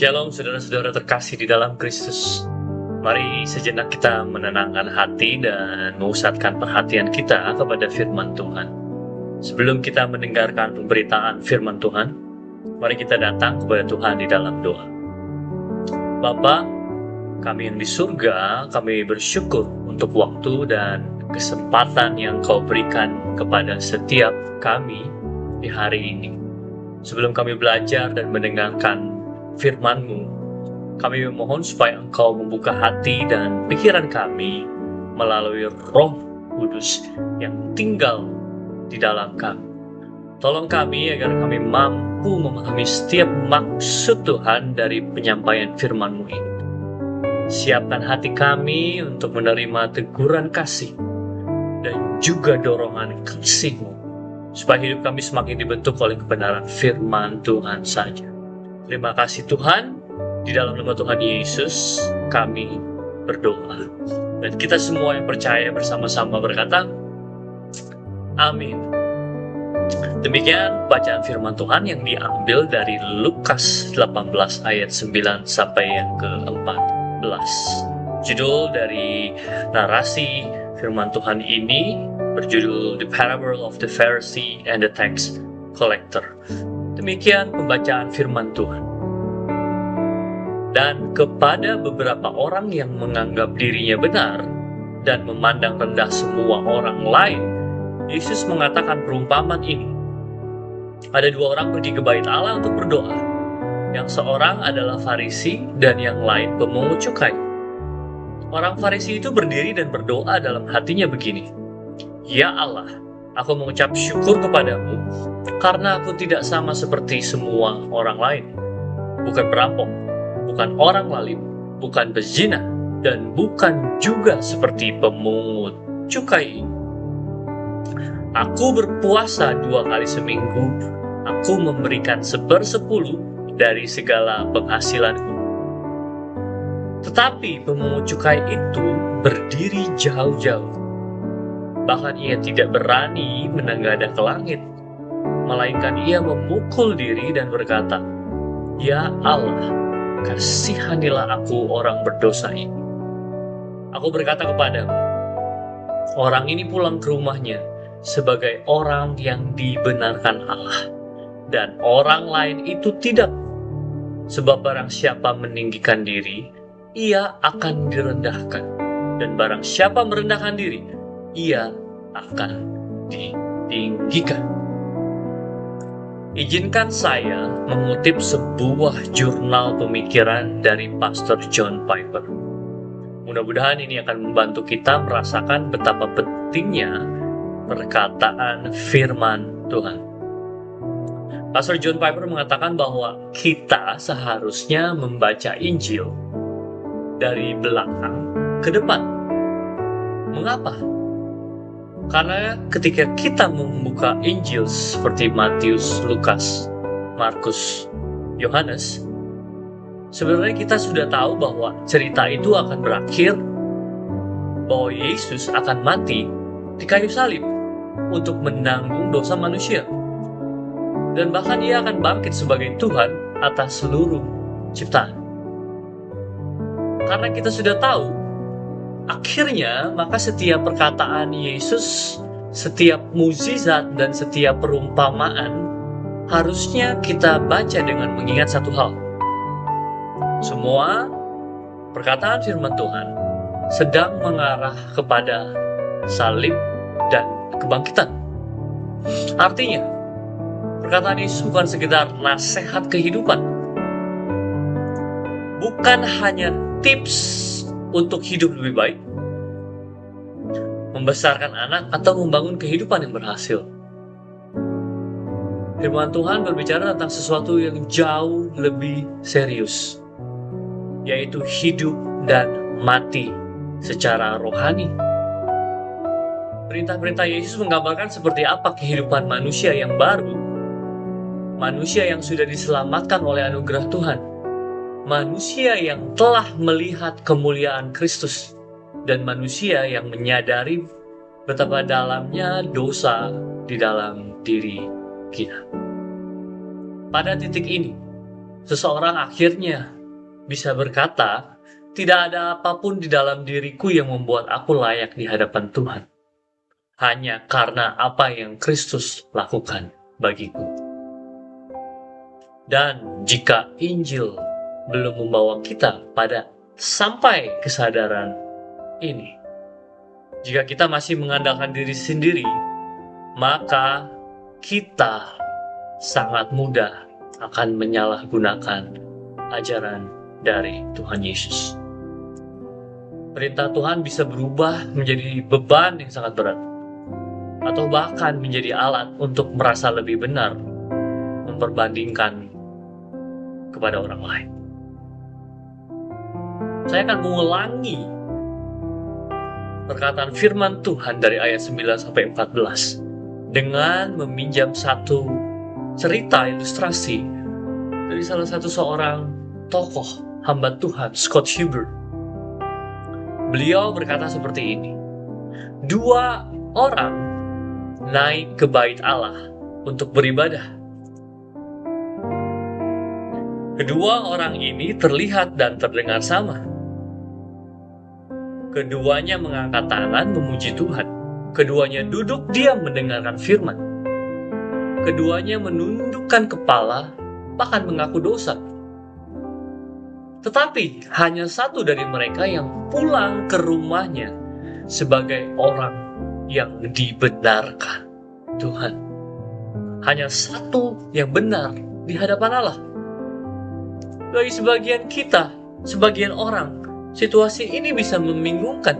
Shalom saudara-saudara terkasih di dalam Kristus. Mari sejenak kita menenangkan hati dan mengusatkan perhatian kita kepada firman Tuhan. Sebelum kita mendengarkan pemberitaan firman Tuhan, mari kita datang kepada Tuhan di dalam doa. Bapa, kami yang di surga, kami bersyukur untuk waktu dan kesempatan yang Kau berikan kepada setiap kami di hari ini. Sebelum kami belajar dan mendengarkan firman-Mu, kami memohon supaya Engkau membuka hati dan pikiran kami melalui Roh Kudus yang tinggal di dalam kami. Tolong kami agar kami mampu memahami setiap maksud Tuhan dari penyampaian firman-Mu ini. Siapkan hati kami untuk menerima teguran kasih dan juga dorongan kasih-Mu, supaya hidup kami semakin dibentuk oleh kebenaran firman Tuhan saja. Terima kasih Tuhan, di dalam nama Tuhan Yesus kami berdoa. Dan kita semua yang percaya bersama-sama berkata, amin. Demikian bacaan firman Tuhan yang diambil dari Lukas 18 ayat 9 sampai yang ke-14. Judul dari narasi firman Tuhan ini berjudul The Parable of the Pharisee and the Tax Collector. Demikian pembacaan firman Tuhan. Dan kepada beberapa orang yang menganggap dirinya benar dan memandang rendah semua orang lain, Yesus mengatakan perumpamaan ini. Ada dua orang pergi ke bait Allah untuk berdoa. Yang seorang adalah Farisi dan yang lain pemungut cukai. Orang Farisi itu berdiri dan berdoa dalam hatinya begini, Ya Allah, aku mengucap syukur kepadamu karena aku tidak sama seperti semua orang lain. Bukan perampok, bukan orang lalim, bukan pezina, dan bukan juga seperti pemungut cukai. Aku berpuasa 2 kali seminggu. Aku memberikan 1/10 dari segala penghasilanku. Tetapi pemungut cukai itu berdiri jauh-jauh. Bahkan ia tidak berani menengadah ke langit, melainkan ia memukul diri dan berkata, Ya Allah, kasihanilah aku orang berdosa ini. Aku berkata kepadamu, orang ini pulang ke rumahnya sebagai orang yang dibenarkan Allah, dan orang lain itu tidak. Sebab barang siapa meninggikan diri, ia akan direndahkan, dan barang siapa merendahkan diri, ia akan ditinggikan. Izinkan saya mengutip sebuah jurnal pemikiran dari Pastor John Piper. Mudah-mudahan ini akan membantu kita merasakan betapa pentingnya perkataan firman Tuhan. Pastor John Piper mengatakan bahwa kita seharusnya membaca Injil dari belakang ke depan. Mengapa? Karena ketika kita membuka Injil seperti Matius, Lukas, Markus, Yohanes, sebenarnya kita sudah tahu bahwa cerita itu akan berakhir, bahwa Yesus akan mati di kayu salib untuk menanggung dosa manusia. Dan bahkan ia akan bangkit sebagai Tuhan atas seluruh ciptaan. Karena kita sudah tahu, akhirnya maka setiap perkataan Yesus, setiap mukjizat dan setiap perumpamaan harusnya kita baca dengan mengingat satu hal. Semua perkataan firman Tuhan sedang mengarah kepada salib dan kebangkitan. Artinya, perkataan Yesus bukan sekedar nasihat kehidupan. Bukan hanya tips untuk hidup lebih baik, membesarkan anak, atau membangun kehidupan yang berhasil. Firman Tuhan berbicara tentang sesuatu yang jauh lebih serius, yaitu hidup dan mati secara rohani. Perintah-perintah Yesus menggambarkan seperti apa kehidupan manusia yang baru, manusia yang sudah diselamatkan oleh anugerah Tuhan, manusia yang telah melihat kemuliaan Kristus, dan manusia yang menyadari betapa dalamnya dosa di dalam diri kita. Pada titik ini, seseorang akhirnya bisa berkata, "Tidak ada apapun di dalam diriku yang membuat aku layak di hadapan Tuhan. Hanya karena apa yang Kristus lakukan bagiku." Dan jika Injil belum membawa kita pada sampai kesadaran ini, jika kita masih mengandalkan diri sendiri, maka kita sangat mudah akan menyalahgunakan ajaran dari Tuhan Yesus. Perintah Tuhan bisa berubah menjadi beban yang sangat berat, atau bahkan menjadi alat untuk merasa lebih benar memperbandingkan kepada orang lain. Saya akan mengulangi perkataan firman Tuhan dari ayat 9-14 dengan meminjam satu cerita ilustrasi dari salah satu seorang tokoh hamba Tuhan, Scott Huber. Beliau berkata seperti ini, "Dua orang naik ke bait Allah untuk beribadah. Kedua orang ini terlihat dan terdengar sama. Keduanya mengangkat tangan memuji Tuhan. Keduanya duduk diam mendengarkan firman. Keduanya menundukkan kepala, bahkan mengaku dosa. Tetapi hanya satu dari mereka yang pulang ke rumahnya sebagai orang yang dibenarkan Tuhan. Hanya satu yang benar di hadapan Allah." Bagi sebagian kita, sebagian orang, situasi ini bisa membingungkan.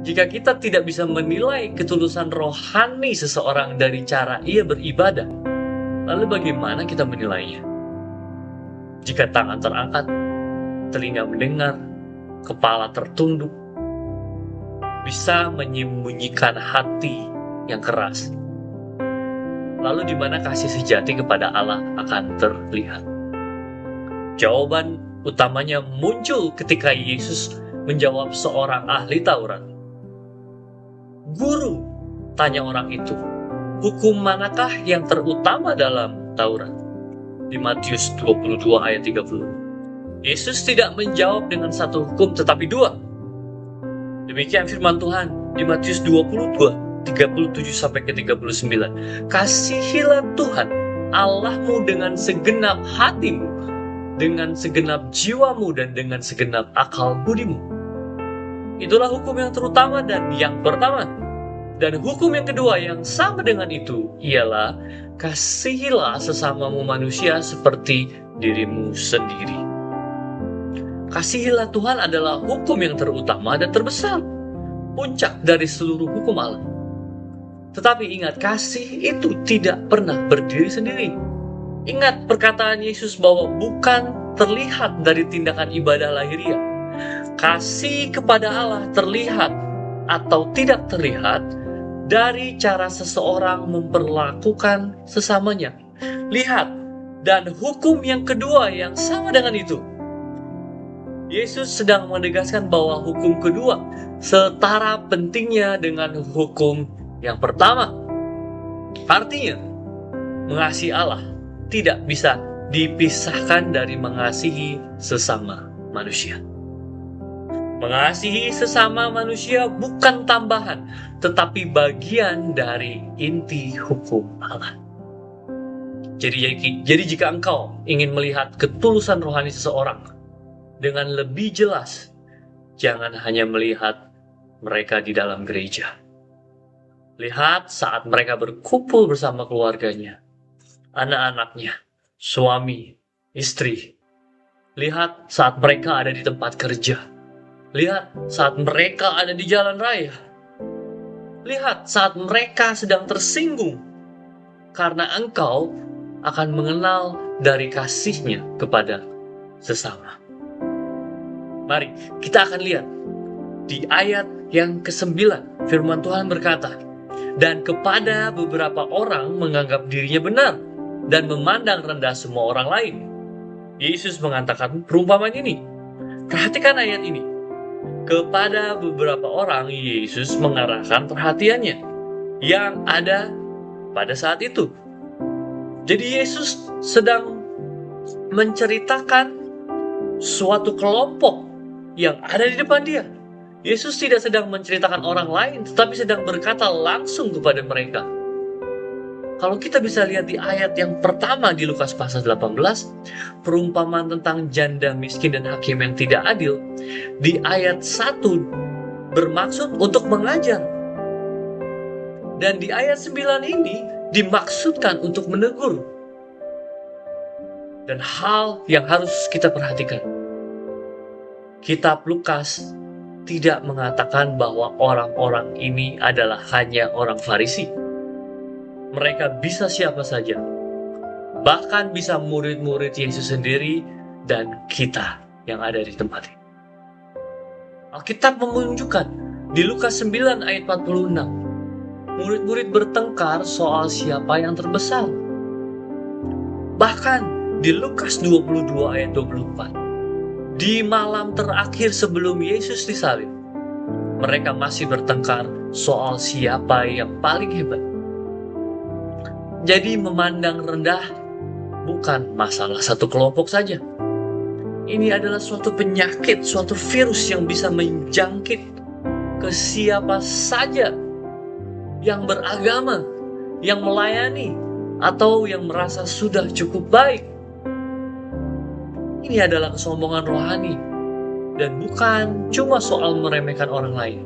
Jika kita tidak bisa menilai ketulusan rohani seseorang dari cara ia beribadah, lalu bagaimana kita menilainya? Jika tangan terangkat, telinga mendengar, kepala tertunduk, bisa menyembunyikan hati yang keras. Lalu di mana kasih sejati kepada Allah akan terlihat? Jawaban utamanya muncul ketika Yesus menjawab seorang ahli Taurat. "Guru," tanya orang itu, "hukum manakah yang terutama dalam Taurat?" Di Matius 22 ayat 30. Yesus tidak menjawab dengan satu hukum tetapi dua. Demikian firman Tuhan di Matius 22, 37-39. "Kasihilah Tuhan Allahmu dengan segenap hatimu, dengan segenap jiwamu, dan dengan segenap akal budimu." Itulah hukum yang terutama dan yang pertama. Dan hukum yang kedua yang sama dengan itu ialah, "Kasihilah sesamamu manusia seperti dirimu sendiri." Kasihilah Tuhan adalah hukum yang terutama dan terbesar, puncak dari seluruh hukum Allah. Tetapi ingat, kasih itu tidak pernah berdiri sendiri. Ingat perkataan Yesus bahwa bukan terlihat dari tindakan ibadah lahiriah. Kasih kepada Allah terlihat atau tidak terlihat dari cara seseorang memperlakukan sesamanya. Lihat, dan hukum yang kedua yang sama dengan itu. Yesus sedang menegaskan bahwa hukum kedua setara pentingnya dengan hukum yang pertama. Artinya, mengasihi Allah tidak bisa dipisahkan dari mengasihi sesama manusia. Mengasihi sesama manusia bukan tambahan, tetapi bagian dari inti hukum Allah. Jadi jika engkau ingin melihat ketulusan rohani seseorang dengan lebih jelas, jangan hanya melihat mereka di dalam gereja. Lihat saat mereka berkumpul bersama keluarganya, anak-anaknya, suami, istri. Lihat saat mereka ada di tempat kerja. Lihat saat mereka ada di jalan raya. Lihat saat mereka sedang tersinggung karena engkau akan mengenal dari kasihnya kepada sesama. Mari kita akan lihat di ayat yang ke-9 firman Tuhan berkata, "Dan kepada beberapa orang menganggap dirinya benar dan memandang rendah semua orang lain." Yesus mengatakan perumpamaan ini. Perhatikan ayat ini. Kepada beberapa orang Yesus mengarahkan perhatiannya yang ada pada saat itu. Jadi Yesus sedang menceritakan suatu kelompok yang ada di depan dia. Yesus tidak sedang menceritakan orang lain, tetapi sedang berkata langsung kepada mereka. Kalau kita bisa lihat di ayat yang pertama di Lukas pasal 18, perumpamaan tentang janda miskin dan hakim yang tidak adil, di ayat 1 bermaksud untuk mengajar. Dan di ayat 9 ini dimaksudkan untuk menegur. Dan hal yang harus kita perhatikan, kitab Lukas tidak mengatakan bahwa orang-orang ini adalah hanya orang Farisi. Mereka bisa siapa saja, bahkan bisa murid-murid Yesus sendiri dan kita yang ada di tempat ini. Alkitab menunjukkan di Lukas 9 ayat 46, murid-murid bertengkar soal siapa yang terbesar. Bahkan di Lukas 22 ayat 24, di malam terakhir sebelum Yesus disalib, mereka masih bertengkar soal siapa yang paling hebat. Jadi memandang rendah bukan masalah satu kelompok saja. Ini adalah suatu penyakit, suatu virus yang bisa menjangkit ke siapa saja yang beragama, yang melayani, atau yang merasa sudah cukup baik. Ini adalah kesombongan rohani dan bukan cuma soal meremehkan orang lain.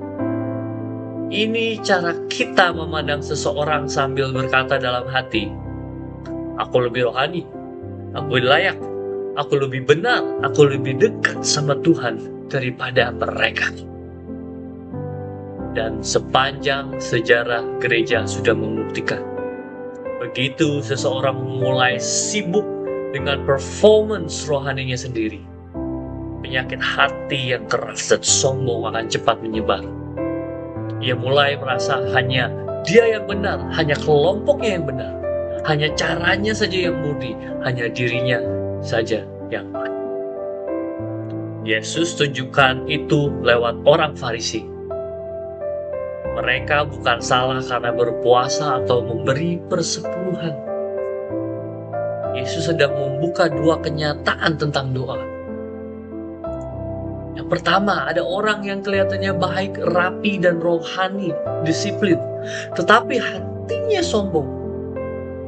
Ini cara kita memandang seseorang sambil berkata dalam hati, aku lebih rohani, aku lebih layak, aku lebih benar, aku lebih dekat sama Tuhan daripada mereka. Dan sepanjang sejarah gereja sudah membuktikan, begitu seseorang mulai sibuk dengan performance rohaninya sendiri, penyakit hati yang keras dan sombong akan cepat menyebar. Ia mulai merasa hanya dia yang benar, hanya kelompoknya yang benar, hanya caranya saja yang murni, hanya dirinya saja yang baik. Yesus tunjukkan itu lewat orang Farisi. Mereka bukan salah karena berpuasa atau memberi persepuluhan. Yesus sedang membuka dua kenyataan tentang doa. Yang pertama, ada orang yang kelihatannya baik, rapi, dan rohani, disiplin, tetapi hatinya sombong.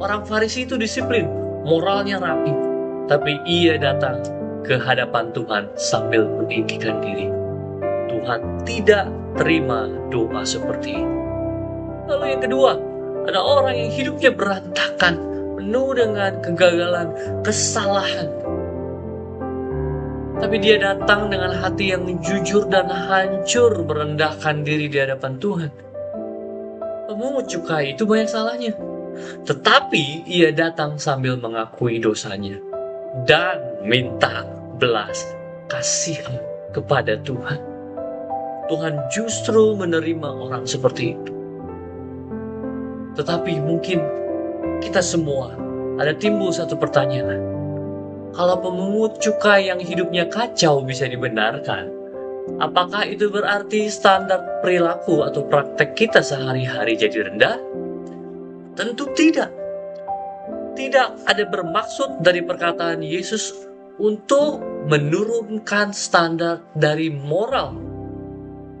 Orang Farisi itu disiplin, moralnya rapi, tapi ia datang ke hadapan Tuhan sambil meninggikan diri. Tuhan tidak terima doa seperti ini. Lalu yang kedua, ada orang yang hidupnya berantakan, penuh dengan kegagalan, kesalahan. Tapi dia datang dengan hati yang jujur dan hancur merendahkan diri di hadapan Tuhan. Pemungut cukai itu banyak salahnya, tetapi ia datang sambil mengakui dosanya dan minta belas kasihan kepada Tuhan. Tuhan justru menerima orang seperti itu. Tetapi mungkin kita semua ada timbul satu pertanyaan. Kalau pemungut cukai yang hidupnya kacau bisa dibenarkan, apakah itu berarti standar perilaku atau praktek kita sehari-hari jadi rendah? Tentu tidak. Tidak ada bermaksud dari perkataan Yesus untuk menurunkan standar dari moral.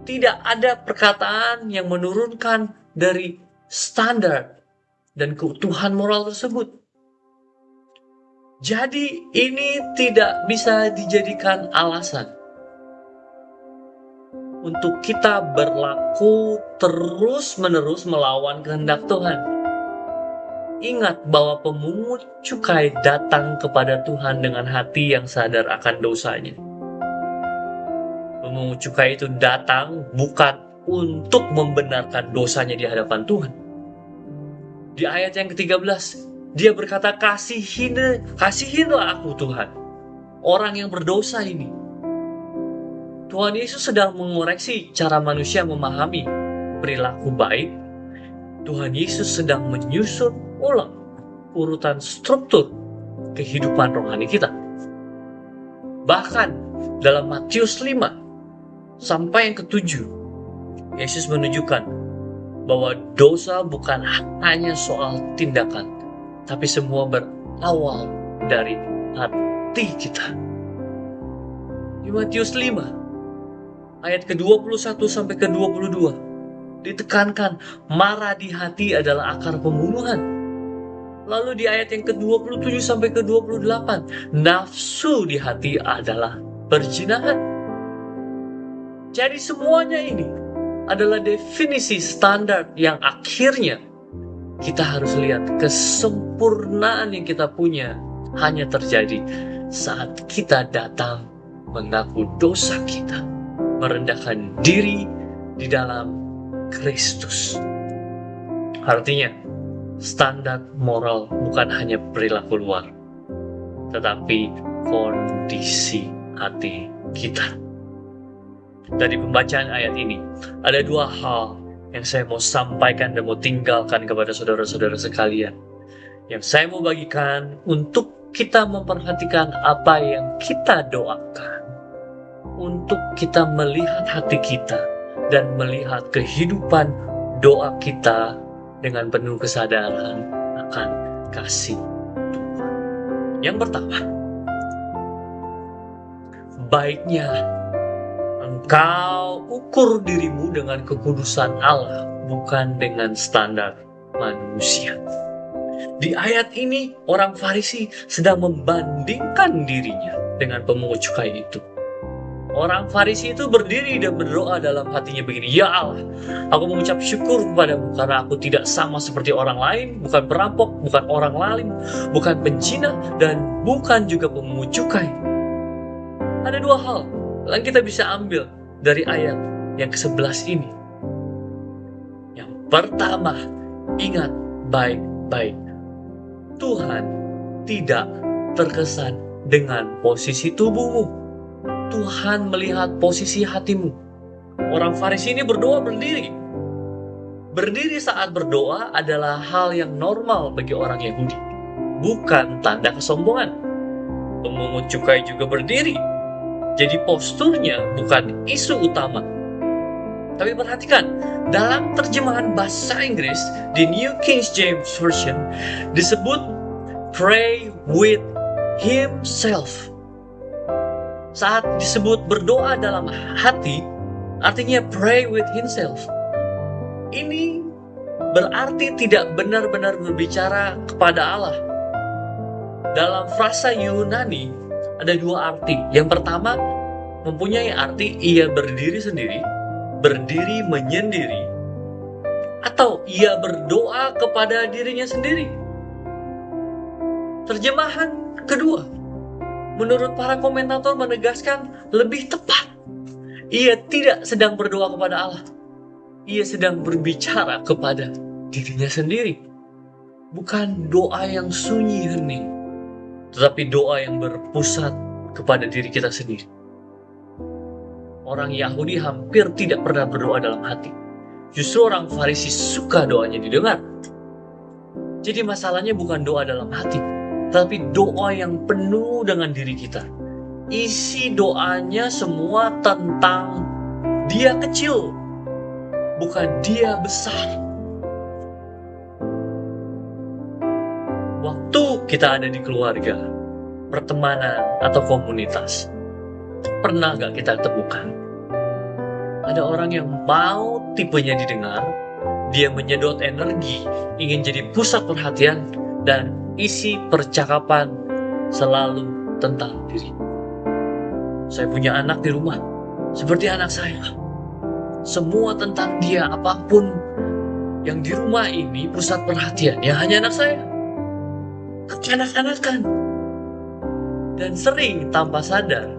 Tidak ada perkataan yang menurunkan dari standar dan keutuhan moral tersebut. Jadi ini tidak bisa dijadikan alasan untuk kita berlaku terus-menerus melawan kehendak Tuhan. Ingat bahwa pemungut cukai datang kepada Tuhan dengan hati yang sadar akan dosanya. Pemungut cukai itu datang bukan untuk membenarkan dosanya di hadapan Tuhan. Di ayat yang ke-13, dia berkata, kasihinlah aku Tuhan, orang yang berdosa ini. Tuhan Yesus sedang mengoreksi cara manusia memahami perilaku baik. Tuhan Yesus sedang menyusun ulang urutan struktur kehidupan rohani kita. Bahkan dalam Matius 5 sampai yang ke-7, Yesus menunjukkan bahwa dosa bukan hanya soal tindakan, tapi semua berawal dari hati. hati kita. Di Matius 5, ayat ke-21 sampai ke-22, ditekankan marah di hati adalah akar pembunuhan. Lalu di ayat yang ke-27 sampai ke-28, nafsu di hati adalah perzinahan. Jadi semuanya ini adalah definisi standar yang akhirnya kita harus lihat kesempurnaan yang kita punya hanya terjadi saat kita datang mengaku dosa kita, merendahkan diri di dalam Kristus. Artinya, standar moral bukan hanya perilaku luar, tetapi kondisi hati kita. Dari pembacaan ayat ini, ada dua hal yang saya mau sampaikan dan mau tinggalkan kepada saudara-saudara sekalian. Yang saya mau bagikan untuk kita memperhatikan apa yang kita doakan. Untuk kita melihat hati kita dan melihat kehidupan doa kita dengan penuh kesadaran akan kasih Tuhan. Yang pertama, baiknya engkau ukur dirimu dengan kekudusan Allah, bukan dengan standar manusia. Di ayat ini, orang Farisi sedang membandingkan dirinya dengan pemungut cukai itu. Orang Farisi itu berdiri dan berdoa dalam hatinya begini, "Ya Allah, aku mengucap syukur kepadamu karena aku tidak sama seperti orang lain, bukan perampok, bukan orang lalim, bukan pencina, dan bukan juga pemungut cukai." Ada dua hal yang kita bisa ambil dari ayat yang ke-11 ini. Yang pertama, ingat baik-baik. Tuhan tidak terkesan dengan posisi tubuhmu. Tuhan melihat posisi hatimu. Orang Farisi ini berdoa berdiri. Berdiri saat berdoa adalah hal yang normal bagi orang Yahudi, bukan tanda kesombongan. Pemungut cukai juga berdiri. Jadi posturnya bukan isu utama. Tapi perhatikan, dalam terjemahan bahasa Inggris di New King James Version disebut pray with himself. Saat disebut berdoa dalam hati, artinya pray with himself. Ini berarti tidak benar-benar berbicara kepada Allah. Dalam frasa Yunani ada dua arti. Yang pertama mempunyai arti ia berdiri sendiri, berdiri menyendiri, atau ia berdoa kepada dirinya sendiri. Terjemahan kedua, menurut para komentator menegaskan lebih tepat. Ia tidak sedang berdoa kepada Allah. Ia sedang berbicara kepada dirinya sendiri. Bukan doa yang sunyi hening, tetapi doa yang berpusat kepada diri kita sendiri. Orang Yahudi hampir tidak pernah berdoa dalam hati. Justru orang Farisi suka doanya didengar. Jadi masalahnya bukan doa dalam hati, tapi doa yang penuh dengan diri kita. Isi doanya semua tentang dia kecil, bukan dia besar. Waktu kita ada di keluarga, pertemanan, atau komunitas, pernah gak kita temukan ada orang yang mau tipenya didengar, dia menyedot energi, ingin jadi pusat perhatian, dan isi percakapan selalu tentang diri. Saya punya anak di rumah, seperti anak saya. Semua tentang dia, apapun yang di rumah ini pusat perhatian, ya hanya anak saya. Kekanak-kanakan. Dan sering tanpa sadar,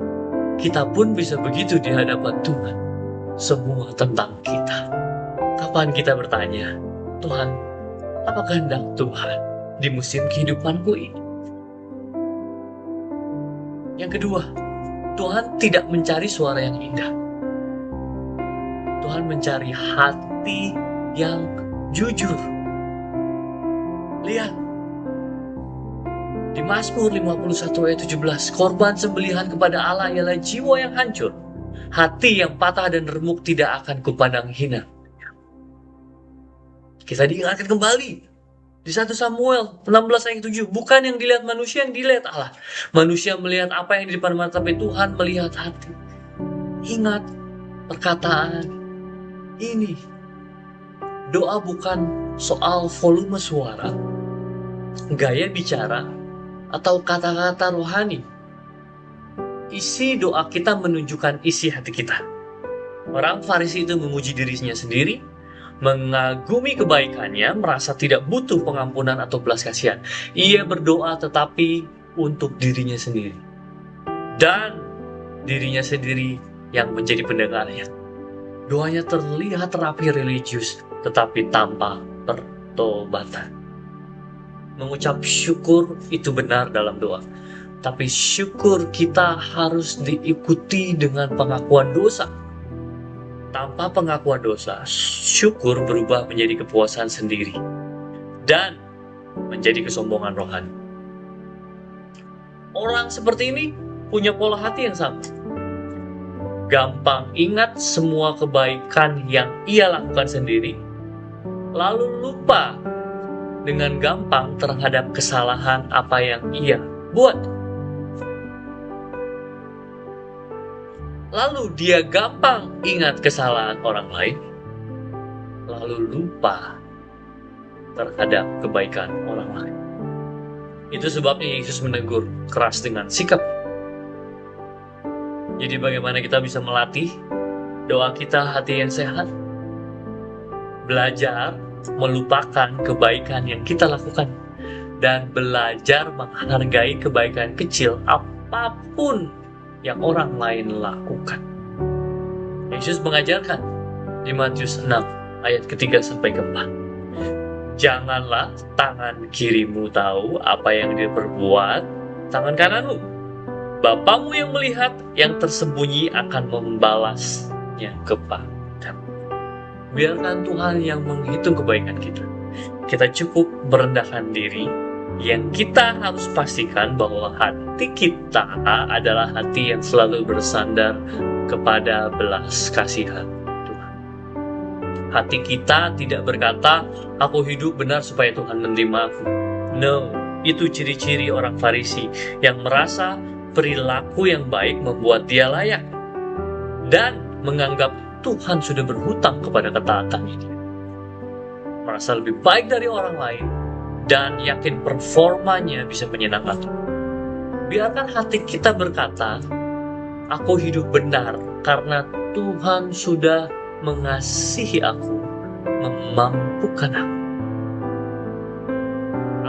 kita pun bisa begitu di hadapan Tuhan. Semua tentang kita. Kapan kita bertanya, Tuhan, apa kehendak Tuhan di musim kehidupanku ini? Yang kedua, Tuhan tidak mencari suara yang indah. Tuhan mencari hati yang jujur. Lihat, di Mazmur 51 ayat 17, korban sembelihan kepada Allah ialah jiwa yang hancur. Hati yang patah dan remuk tidak akan kupandang hina. Kita diingatkan kembali Di 1 Samuel 16 ayat 7, bukan yang dilihat manusia yang dilihat Allah. Manusia melihat apa yang di depan mata, tapi Tuhan melihat hati. Ingat perkataan ini. Doa bukan soal volume suara, gaya bicara, atau kata-kata rohani. Isi doa kita menunjukkan isi hati kita. Orang Farisi itu memuji dirinya sendiri, mengagumi kebaikannya, merasa tidak butuh pengampunan atau belas kasihan. Ia berdoa tetapi untuk dirinya sendiri. Dan dirinya sendiri yang menjadi pendengarnya. Doanya terlihat rapi religius, tetapi tanpa pertobatan. Mengucap syukur itu benar dalam doa. Tapi syukur kita harus diikuti dengan pengakuan dosa. Tanpa pengakuan dosa, syukur berubah menjadi kepuasan sendiri dan menjadi kesombongan rohani. Orang seperti ini punya pola hati yang sama. Gampang ingat semua kebaikan yang ia lakukan sendiri, lalu lupa dengan gampang terhadap kesalahan apa yang ia buat. Lalu dia gampang ingat kesalahan orang lain, lalu lupa terhadap kebaikan orang lain. Itu sebabnya Yesus menegur keras dengan sikap. Jadi bagaimana kita bisa melatih doa kita hati yang sehat? Belajar melupakan kebaikan yang kita lakukan dan belajar menghargai kebaikan kecil apapun yang orang lain lakukan. Yesus mengajarkan di Matius 6 ayat ketiga sampai keempat. Janganlah tangan kirimu tahu apa yang dia perbuat tangan kananmu. Bapamu yang melihat yang tersembunyi akan membalasnya kepadamu. Biarkan Tuhan yang menghitung kebaikan kita. Kita cukup merendahkan diri. Yang kita harus pastikan bahwa hati kita adalah hati yang selalu bersandar kepada belas kasihan Tuhan. Hati kita tidak berkata, aku hidup benar supaya Tuhan menerima aku. No, itu ciri-ciri orang Farisi yang merasa perilaku yang baik membuat dia layak dan menganggap Tuhan sudah berhutang kepada ketaatan ini. Merasa lebih baik dari orang lain dan yakin performanya bisa menyenangkan Tuhan. Biarkan hati kita berkata, aku hidup benar karena Tuhan sudah mengasihi aku, memampukan aku.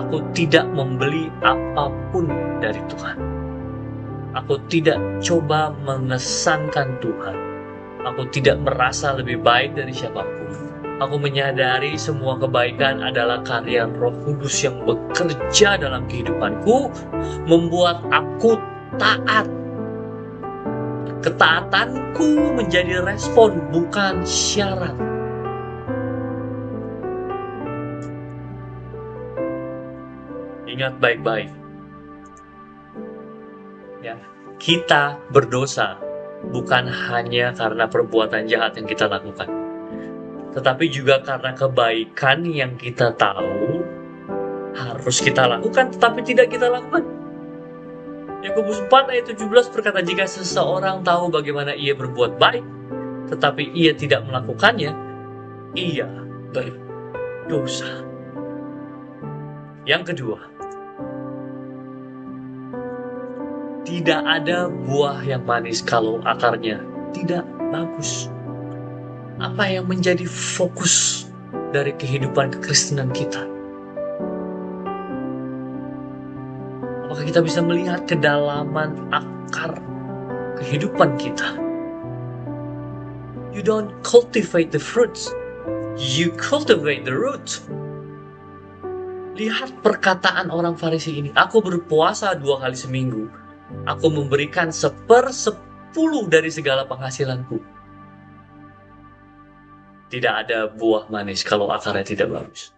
Aku tidak membeli apapun dari Tuhan. Aku tidak coba mengesankan Tuhan. Aku tidak merasa lebih baik dari siapapun. Aku menyadari semua kebaikan adalah karya Roh Kudus yang bekerja dalam kehidupanku, membuat aku taat. Ketaatanku menjadi respon, bukan syarat. Ingat baik-baik. Ya, kita berdosa bukan hanya karena perbuatan jahat yang kita lakukan, tetapi juga karena kebaikan yang kita tahu harus kita lakukan, tetapi tidak kita lakukan. Yakobus 4 ayat 17 berkata, jika seseorang tahu bagaimana ia berbuat baik, tetapi ia tidak melakukannya, ia berdosa. Yang kedua, tidak ada buah yang manis kalau akarnya tidak bagus. Apa yang menjadi fokus dari kehidupan kekristenan kita? Apakah kita bisa melihat kedalaman akar kehidupan kita? You don't cultivate the fruits, you cultivate the root. Lihat perkataan orang Farisi ini. Aku berpuasa 2 kali seminggu. Aku memberikan 1/10 dari segala penghasilanku. Tidak ada buah manis kalau akarnya tidak bagus.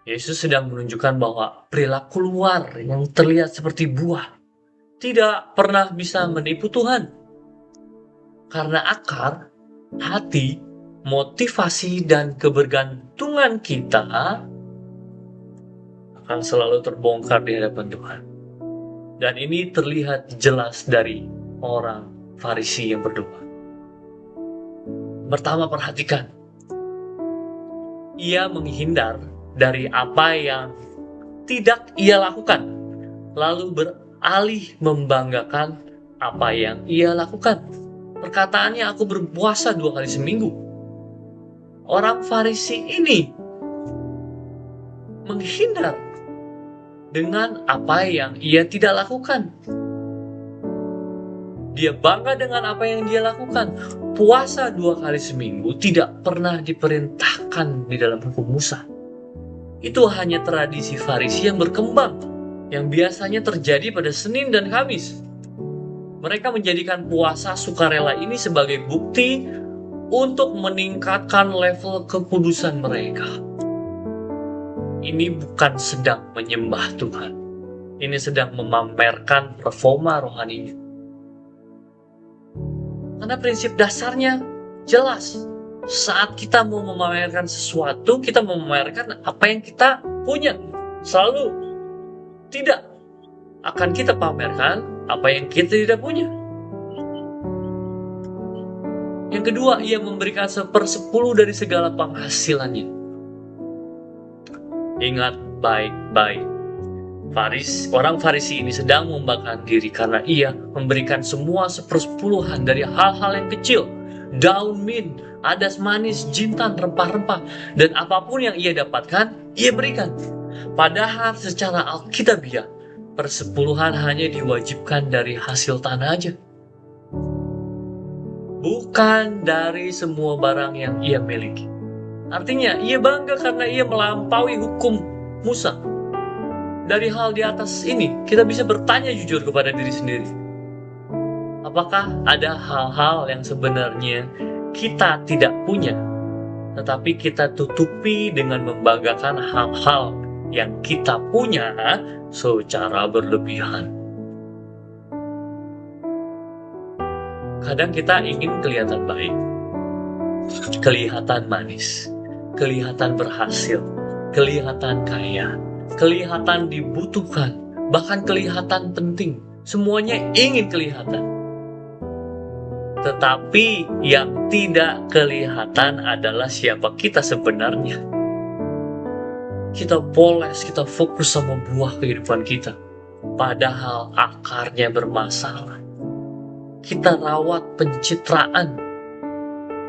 Yesus sedang menunjukkan bahwa perilaku luar yang terlihat seperti buah tidak pernah bisa menipu Tuhan. Karena akar, hati, motivasi, dan kebergantungan kita akan selalu terbongkar di hadapan Tuhan. Dan ini terlihat jelas dari orang Farisi yang berdoa. Pertama, perhatikan. Ia menghindar dari apa yang tidak ia lakukan, lalu beralih membanggakan apa yang ia lakukan. Perkataannya, aku berpuasa 2 kali seminggu. Orang Farisi ini menghindar dengan apa yang ia tidak lakukan. Dia bangga dengan apa yang dia lakukan. Puasa 2 kali seminggu tidak pernah diperintahkan di dalam hukum Musa. Itu hanya tradisi Farisi yang berkembang, yang biasanya terjadi pada Senin dan Kamis. Mereka menjadikan puasa sukarela ini sebagai bukti untuk meningkatkan level kekudusan mereka. Ini bukan sedang menyembah Tuhan. Ini sedang memamerkan performa rohaninya. Karena prinsip dasarnya jelas. Saat kita mau memamerkan sesuatu, kita memamerkan apa yang kita punya. Selalu tidak akan kita pamerkan apa yang kita tidak punya. Yang kedua, ia memberikan 1/10 dari segala penghasilannya. Ingat baik-baik. Orang Farisi ini sedang membanggakan diri karena ia memberikan semua 1/10 dari hal-hal yang kecil. Daun mint, adas manis, jintan, rempah-rempah, dan apapun yang ia dapatkan, ia berikan. Padahal secara alkitabiah, 1/10 hanya diwajibkan dari hasil tanah aja. Bukan dari semua barang yang ia miliki. Artinya, ia bangga karena ia melampaui hukum Musa. Dari hal di atas ini, kita bisa bertanya jujur kepada diri sendiri. Apakah ada hal-hal yang sebenarnya kita tidak punya, tetapi kita tutupi dengan membanggakan hal-hal yang kita punya secara berlebihan? Kadang kita ingin kelihatan baik, kelihatan manis, kelihatan berhasil, kelihatan kaya, kelihatan dibutuhkan, bahkan kelihatan penting. Semuanya ingin kelihatan. Tetapi yang tidak kelihatan adalah siapa kita sebenarnya. Kita poles, kita fokus sama buah kehidupan kita. Padahal akarnya bermasalah. Kita rawat pencitraan,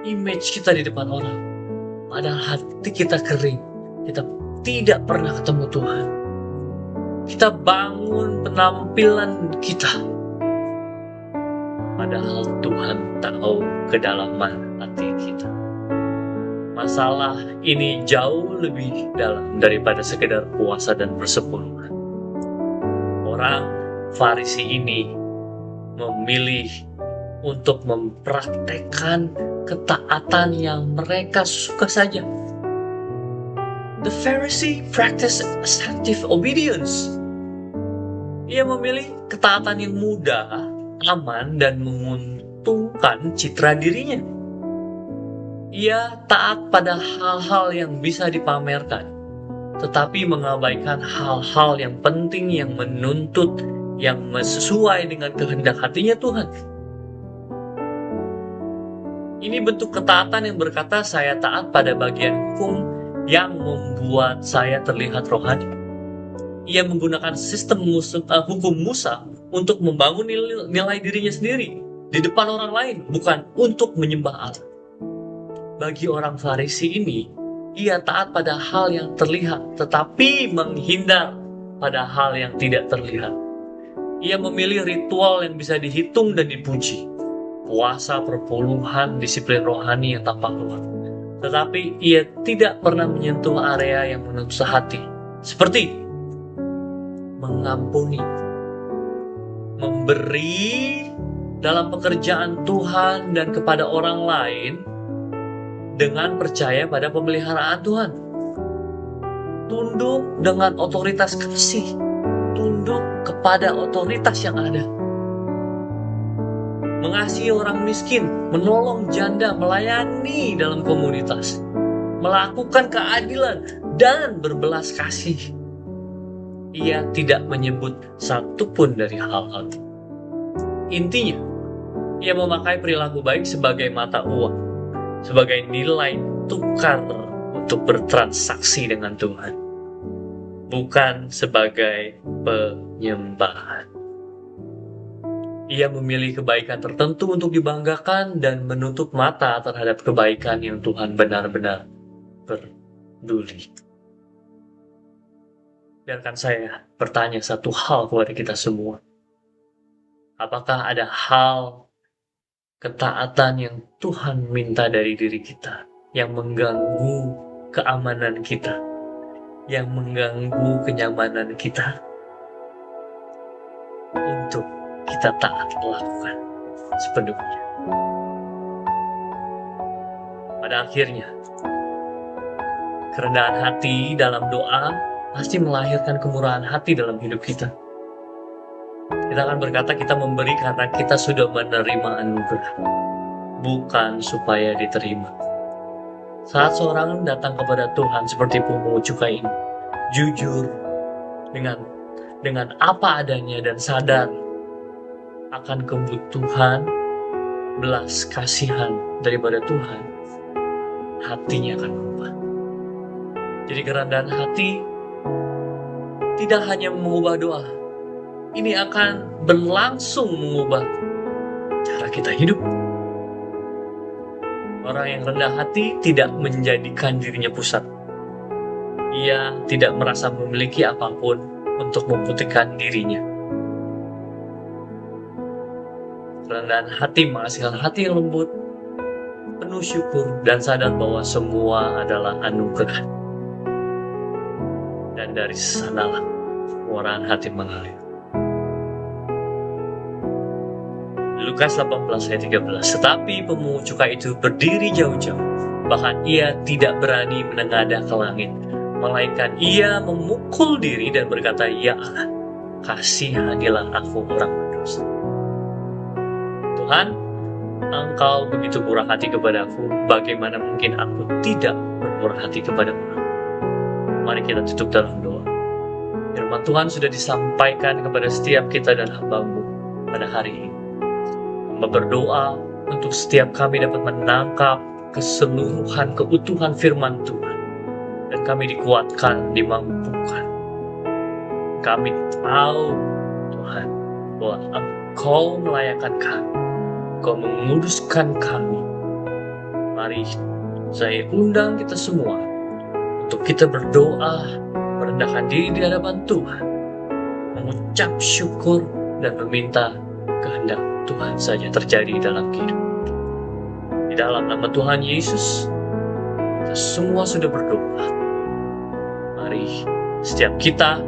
image kita di depan orang. Padahal hati kita kering. Kita tidak pernah ketemu Tuhan. Kita bangun penampilan kita, padahal Tuhan tahu kedalaman hati kita. Masalah ini jauh lebih dalam daripada sekedar puasa dan persepuluhan. Orang Farisi ini memilih untuk mempraktekkan ketaatan yang mereka suka saja. The Pharisee practiced active obedience. Ia memilih ketaatan yang mudah, aman, dan menguntungkan citra dirinya. Ia taat pada hal-hal yang bisa dipamerkan, tetapi mengabaikan hal-hal yang penting yang menuntut, yang sesuai dengan kehendak hatinya Tuhan. Ini bentuk ketaatan yang berkata, saya taat pada bagian hukum yang membuat saya terlihat rohani. Ia menggunakan sistem hukum Musa untuk membangun nilai dirinya sendiri di depan orang lain, bukan untuk menyembah Allah. Bagi orang Farisi ini, ia taat pada hal yang terlihat, tetapi menghindar pada hal yang tidak terlihat. Ia memilih ritual yang bisa dihitung dan dipuji. Puasa, perpuluhan, disiplin rohani yang tampak luar. Tetapi ia tidak pernah menyentuh area yang menuntut hati, seperti mengampuni, memberi dalam pekerjaan Tuhan dan kepada orang lain dengan percaya pada pemeliharaan Tuhan. Tunduk dengan otoritas kasih, tunduk kepada otoritas yang ada. Mengasihi orang miskin, menolong janda, melayani dalam komunitas, melakukan keadilan, dan berbelas kasih. Ia tidak menyebut satupun dari hal-hal itu. Intinya, ia memakai perilaku baik sebagai mata uang, sebagai nilai tukar untuk bertransaksi dengan Tuhan, bukan sebagai penyembahan. Ia memilih kebaikan tertentu untuk dibanggakan dan menutup mata terhadap kebaikan yang Tuhan benar-benar peduli. Biarkan saya bertanya satu hal kepada kita semua. Apakah ada hal ketaatan yang Tuhan minta dari diri kita yang mengganggu keamanan kita, yang mengganggu kenyamanan kita, untuk kita taat melakukan sepenuhnya? Pada akhirnya, kerendahan hati dalam doa pasti melahirkan kemurahan hati dalam hidup kita. Kita akan berkata kita memberi karena kita sudah menerima anugerah, bukan supaya diterima. Saat seorang datang kepada Tuhan seperti pemungut cukai ini, jujur dengan apa adanya dan sadar akan kebutuhan belas kasihan daripada Tuhan, hatinya akan berubah. Jadi kerendahan hati tidak hanya mengubah doa, ini akan berlangsung mengubah cara kita hidup. Orang yang rendah hati tidak menjadikan dirinya pusat. Ia tidak merasa memiliki apapun untuk membuktikan dirinya. Kerendahan hati menghasilkan hati yang lembut, penuh syukur, dan sadar bahwa semua adalah anugerah. Dan dari sanalah kemurahan hati mengalir. Lukas 18 ayat 13. Tetapi pemungut cukai itu berdiri jauh-jauh, bahkan ia tidak berani menengadah ke langit, melainkan ia memukul diri dan berkata, "Ya Allah, kasihanilah aku orang berdosa." Tuhan, Engkau begitu murah hati kepadaku, bagaimana mungkin aku tidak bermurah hati kepada orang? Mari kita tutup dalam doa. Firman Tuhan sudah disampaikan kepada setiap kita dan hamba-Mu pada hari ini. Hamba berdoa untuk setiap kami dapat menangkap keseluruhan keutuhan firman Tuhan, dan kami dikuatkan, dimampukan. Kami tahu, Tuhan, bahwa Engkau melayakkan kami, Engkau menguduskan kami. Mari saya undang kita semua untuk kita berdoa, merendahkan diri di hadapan Tuhan, mengucap syukur dan meminta kehendak Tuhan saja terjadi dalam kehidupan. Di dalam nama Tuhan Yesus, kita semua sudah berdoa. Mari setiap kita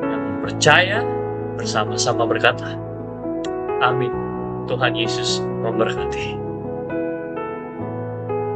yang percaya bersama-sama berkata, amin. Tuhan Yesus memberkati.